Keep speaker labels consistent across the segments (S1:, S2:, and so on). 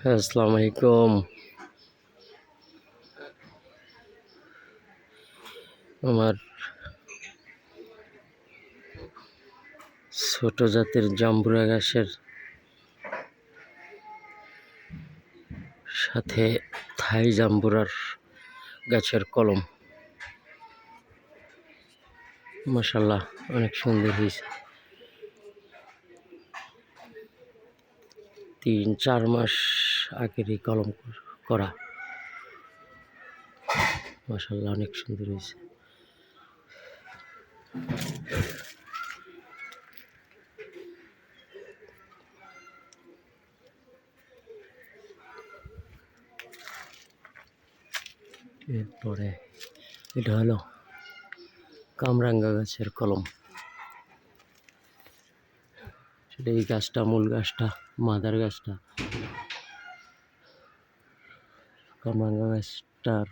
S1: হ্যাঁ, আসসালামু আলাইকুম। আমার ছোট জাতের জাম্বুরা গাছের সাথে থাই জাম্বুরার গাছের কলম, মাশাআল্লাহ অনেক সুন্দর হয়েছে। 3-4 মাস আগেরই কলম করা, মাশাআল্লাহ অনেক সুন্দর হয়েছে। এরপরে এটা হলো কামরাঙ্গা গাছের কলম। সেটা এই গাছটা, মূল গাছটা, মাদার গাছটা। কামরাঙ্গা গাছটার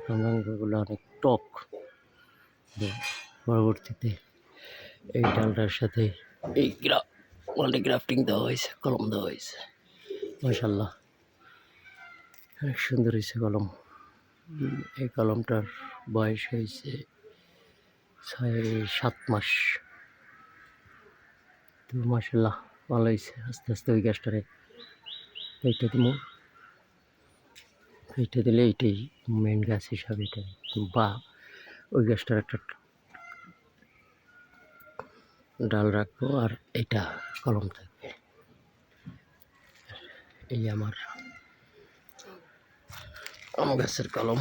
S1: কামরাঙ্গাগুলো অনেক টক। পরবর্তীতে এই ডালটার সাথে এই মাল্টিগ্রাফটিং দেওয়া হয়েছে, কলম দেওয়া হয়েছে। মাশাআল্লাহ অনেক সুন্দর হয়েছে কলম। এই কলমটার বয়স হয়েছে 6-7 মাস। তো মাশাআল্লাহ ভালো হয়েছে। আস্তে আস্তে ওই গাছটারে এইটা দিব, এইটা দিলে এইটাই মেন গাছ হিসাবে এটা, বা ওই গাছটার একটা ডাল রাখবো আর এটা কলম থাকবে। এই আমার আম গাছের কলম।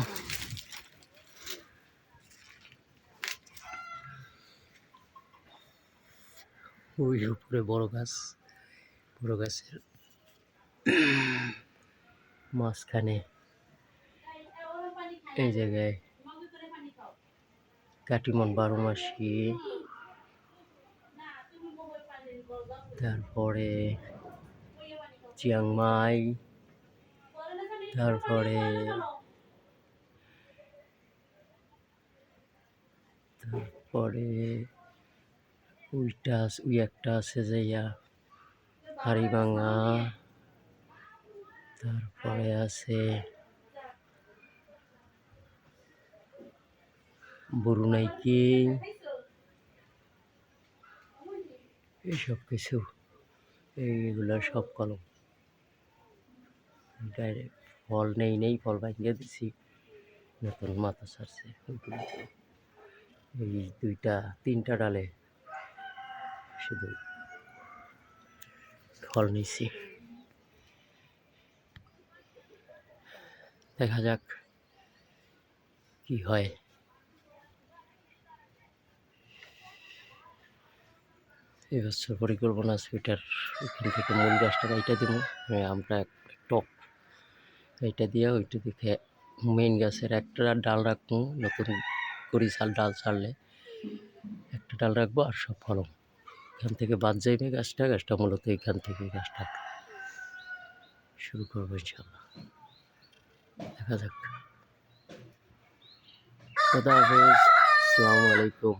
S1: ওই উপরে বড় গাছ, বড় গাছের মাঝখানে এই জায়গায় কাটিমন 12 মাসি, তারপরে চিয়াংমাই, তারপরে ওই একটা আছে যাইয়া হাড়িভাঙা, তারপরে আছে বরুণাইকি, এইসব কিছু, এইগুলা সব কলম। ডাইরেক্ট ফল নেই, ফল ভাঙিয়ে দিছি, নতুন মাথা ছাড়ছে। এই 2-3টা ডালে শুধু ফল নিছি। দেখা যাক কি হয়। এবছর পরিকল্পনা আছে ওইটার ওইখান থেকে মূল গাছটা এইটা দিব, আমরা টক এইটা দিয়ে ওইটা দেখে মেইন গাছের একটা ডাল রাখবো। নতুন করি ডাল ছাড়লে একটা ডাল রাখবো, আর সব ফলম এখান থেকে বাদ যাইবে। গাছটা মূলত এখান থেকে গাছটা শুরু করবো ইনশাল্লাহ। দেখা যাক। খোদা হাফেজ, আসসালামু আলাইকুম।